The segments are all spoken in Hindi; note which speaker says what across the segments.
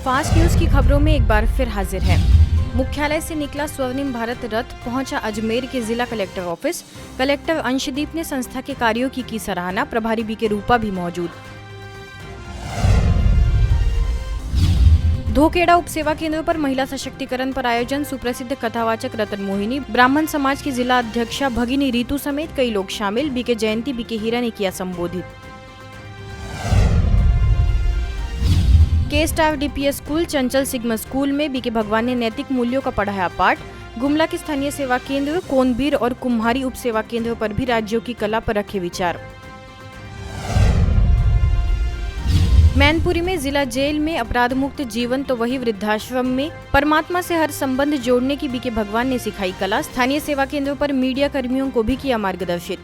Speaker 1: फास्ट न्यूज की खबरों में एक बार फिर हाजिर है। मुख्यालय से निकला स्वर्णिम भारत रथ पहुंचा अजमेर के जिला कलेक्टर ऑफिस। कलेक्टर अंशदीप ने संस्था के कार्यों की सराहना। प्रभारी बीके रूपा भी मौजूद। धोखेड़ा उप सेवा केंद्र पर महिला सशक्तिकरण पर आयोजन। सुप्रसिद्ध कथावाचक रतन मोहिनी, ब्राह्मण समाज की जिला अध्यक्षा भगिनी रीतू समेत कई लोग शामिल। बीके जयंती बीके हीरा ने किया संबोधित। के स्टार डीपीएस स्कूल चंचल सिग्मा स्कूल में बीके भगवान ने नैतिक मूल्यों का पढ़ाया पाठ। गुमला के स्थानीय सेवा केंद्र कोनबीर और कुम्हारी उप सेवा केंद्र पर भी राज्यों की कला पर रखे विचार। मैनपुरी में जिला जेल में अपराध मुक्त जीवन तो वही वृद्धाश्रम में। परमात्मा से हर संबंध जोड़ने की बीके भगवान ने सिखाई कला। स्थानीय सेवा केंद्रों पर मीडिया कर्मियों को भी किया मार्गदर्शित।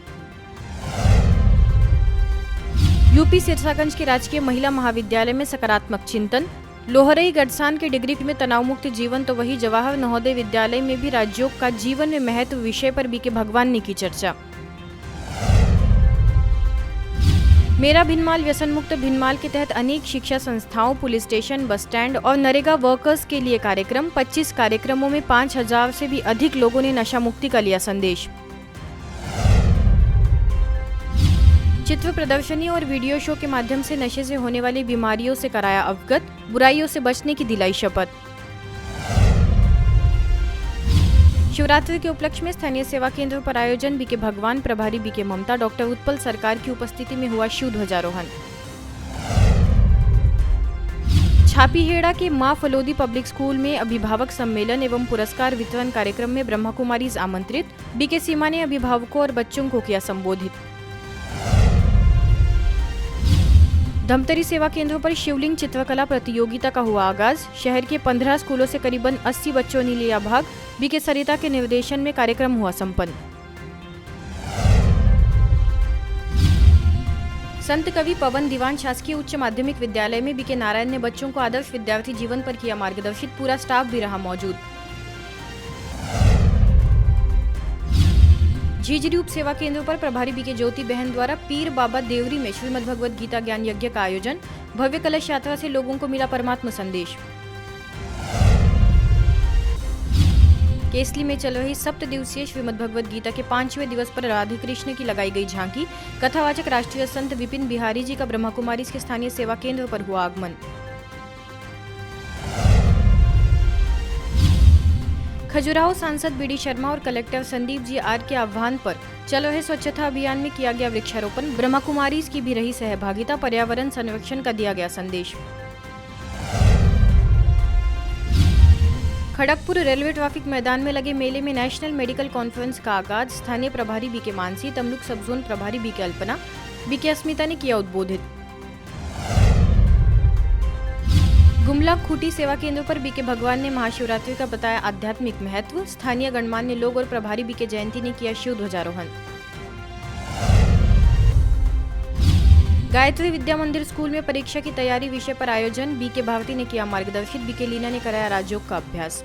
Speaker 1: यूपी सिरसागंज के राजकीय महिला महाविद्यालय में सकारात्मक चिंतन। लोहरई गढ़सान के डिग्री में तनाव मुक्त जीवन तो वही जवाहर नवोदय विद्यालय में भी राज्यों का जीवन में महत्व विषय पर बीके भगवान ने की चर्चा। मेरा भिनमाल व्यसन मुक्त भिनमाल के तहत अनेक शिक्षा संस्थाओं, पुलिस स्टेशन, बस स्टैंड और नरेगा वर्कर्स के लिए कार्यक्रम। 25 कार्यक्रमों में 5000 से भी अधिक लोगों ने नशा मुक्ति का लिया संदेश। चित्र प्रदर्शनी और वीडियो शो के माध्यम से नशे से होने वाली बीमारियों से कराया अवगत। बुराइयों से बचने की दिलाई शपथ। शिवरात्रि के उपलक्ष्य में स्थानीय सेवा केंद्र पर आयोजन। बीके भगवान, प्रभारी बीके ममता, डॉक्टर उत्पल सरकार की उपस्थिति में हुआ शिव ध्वजारोहण। छापीहेड़ा के मां फलोदी पब्लिक स्कूल में अभिभावक सम्मेलन एवं पुरस्कार वितरण कार्यक्रम में ब्रह्मा कुमारीज आमंत्रित। बीके सीमा ने अभिभावकों और बच्चों को किया संबोधित। धमतरी सेवा केंद्रों पर शिवलिंग चित्रकला प्रतियोगिता का हुआ आगाज। शहर के 15 स्कूलों से करीबन 80 बच्चों ने लिया भाग। बीके सरिता के निर्देशन में कार्यक्रम हुआ संपन्न। संत कवि पवन दीवान शासकीय उच्च माध्यमिक विद्यालय में बीके नारायण ने बच्चों को आदर्श विद्यार्थी जीवन पर किया मार्गदर्शित। पूरा स्टाफ भी रहा मौजूद। झिझरी उप सेवा केंद्र पर प्रभारी बीके ज्योति बहन द्वारा पीर बाबा देवरी में श्रीमद् भगवद गीता ज्ञान यज्ञ का आयोजन। भव्य कलश यात्रा से लोगों को मिला परमात्मा संदेश। केसली में चल रही 7 दिवसीय श्रीमद् भगवद गीता के 5वें दिवस पर राधे कृष्ण की लगाई गई झांकी। कथावाचक राष्ट्रीय संत विपिन बिहारी जी का ब्रह्मा कुमारी के स्थानीय सेवा केंद्र पर हुआ आगमन। खजुराहो सांसद बीडी शर्मा और कलेक्टर संदीप जी आर के आह्वान पर चल रहे स्वच्छता अभियान में किया गया वृक्षारोपण। ब्रह्मा कुमारीज की भी रही सहभागिता। पर्यावरण संरक्षण का दिया गया संदेश। खड़गपुर रेलवे ट्रैफिक मैदान में लगे मेले में नेशनल मेडिकल कॉन्फ्रेंस का आगाज। स्थानीय प्रभारी बीके मानसी, तमलुक सब जोन प्रभारी बीके अल्पना, बीके अस्मिता ने किया उद्बोधित। गुमला खूटी सेवा केंद्र पर बीके भगवान ने महाशिवरात्रि का बताया आध्यात्मिक महत्व। स्थानीय गणमान्य लोग और प्रभारी बीके जयंती ने किया शिव ध्वजारोहण। गायत्री विद्या मंदिर स्कूल में परीक्षा की तैयारी विषय पर आयोजन। बीके भारती ने किया मार्गदर्शित। बीके लीना ने कराया राजयोग का अभ्यास।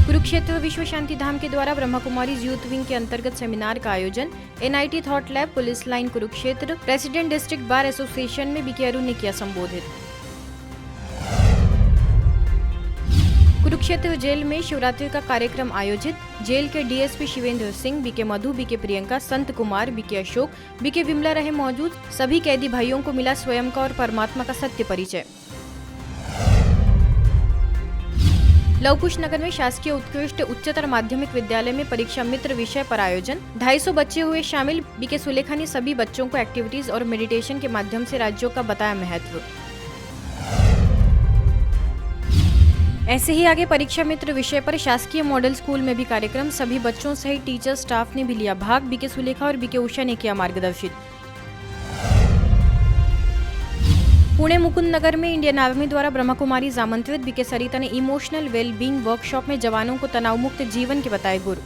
Speaker 1: कुरुक्षेत्र विश्व शांति धाम के द्वारा ब्रह्मा कुमारीज यूथ विंग के अंतर्गत सेमिनार का आयोजन। NIT thought lab, police line Kurukshetra, president district bar association में बीके अरुण ने किया संबोधित। कुरुक्षेत्र जेल में शिवरात्रि का कार्यक्रम आयोजित। जेल के डीएसपी शिवेंद्र सिंह, बीके मधु, BK Priyanka, Sant Kumar, BK Ashok, BK Vimla रहे मौजूद। सभी कैदी भाइयों को मिला स्वयं का और परमात्मा का सत्य परिचय। लवकुश नगर में शासकीय उत्कृष्ट उच्चतर माध्यमिक विद्यालय में परीक्षा मित्र विषय पर आयोजन। 250 बच्चे हुए शामिल। बीके सुलेखा ने सभी बच्चों को एक्टिविटीज और मेडिटेशन के माध्यम से राज्यों का बताया महत्व। ऐसे ही आगे परीक्षा मित्र विषय पर शासकीय मॉडल स्कूल में भी कार्यक्रम। सभी बच्चों सहित टीचर स्टाफ ने भी लिया भाग। बीके सुलेखा और बीके उषा ने किया मार्गदर्शित। पुणे मुकुंद नगर में इंडियन आर्मी द्वारा ब्रह्मा कुमारीज आमंत्रित। बीके सरिता ने इमोशनल वेलबींग वर्कशॉप में जवानों को तनाव मुक्त जीवन के बताए गुर।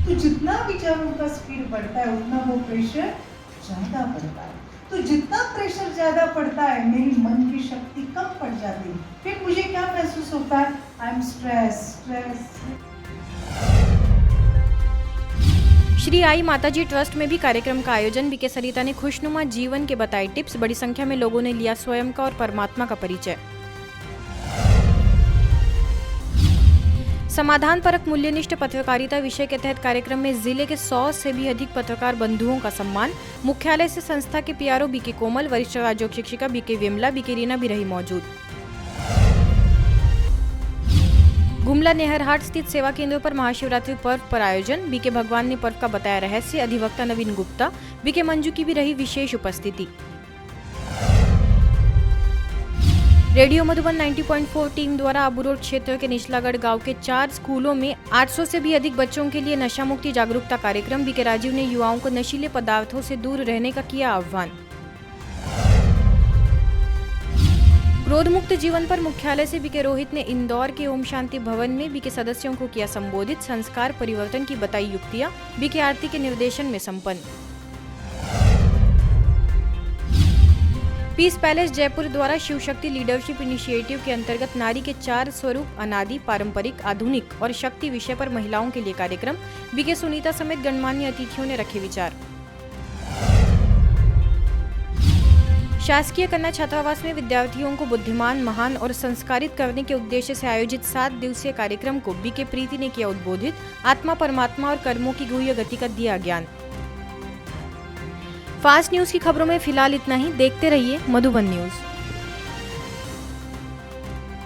Speaker 2: तो जितना विचारों का स्पीड बढ़ता है उतना वो प्रेशर ज्यादा बढ़ता है। तो जितना प्रेशर ज्यादा पड़ता है मेरी मन की शक्ति कम पड़ जाती है। फिर मुझे क्या महसूस होता है? I am stress.
Speaker 1: श्री आई माताजी ट्रस्ट में भी कार्यक्रम का आयोजन। बीके सरिता ने खुशनुमा जीवन के बताए टिप्स। बड़ी संख्या में लोगों ने लिया स्वयं का और परमात्मा का परिचय। समाधान परक मूल्यनिष्ठ पत्रकारिता विषय के तहत कार्यक्रम में जिले के 100 से भी अधिक पत्रकार बंधुओं का सम्मान। मुख्यालय से संस्था के पीआरओ बीके कोमल, वरिष्ठ राजयोग शिक्षिका बीके विमला, बीके रीना भी रही मौजूद। गुमला नेहरहाट स्थित सेवा केंद्रों पर महाशिवरात्रि पर्व पर आयोजन। बीके भगवान ने पर्व का बताया रहस्य। अधिवक्ता नवीन गुप्ता, बीके मंजू की भी रही विशेष उपस्थिति। रेडियो मधुबन 90.4 टीम द्वारा आबू रोड क्षेत्र के निचलागढ़ गांव के 4 स्कूलों में 800 से भी अधिक बच्चों के लिए नशा मुक्ति जागरूकता कार्यक्रम। बीके राजीव ने युवाओं को नशीले पदार्थों से दूर रहने का किया आह्वान। क्रोध मुक्त जीवन पर मुख्यालय से बीके रोहित ने इंदौर के ओम शांति भवन में बीके सदस्यों को किया संबोधित। संस्कार परिवर्तन की बताई युक्तियां बीके आरती के निर्देशन में संपन्न। पीस पैलेस जयपुर द्वारा शिव शक्ति लीडरशिप इनिशिएटिव के अंतर्गत नारी के 4 स्वरूप अनादि, पारंपरिक, आधुनिक और शक्ति विषय पर महिलाओं के लिए कार्यक्रम। बीके सुनीता समेत गणमान्य अतिथियों ने रखे विचार। शासकीय कन्या छात्रावास में विद्यार्थियों को बुद्धिमान, महान और संस्कारित करने के उद्देश्य से आयोजित 7 दिवसीय कार्यक्रम को बीके प्रीति ने किया उद्बोधित। आत्मा, परमात्मा और कर्मों की गुह्य गति का दिया ज्ञान। फास्ट न्यूज की खबरों में फिलहाल इतना ही। देखते रहिए मधुबन न्यूज।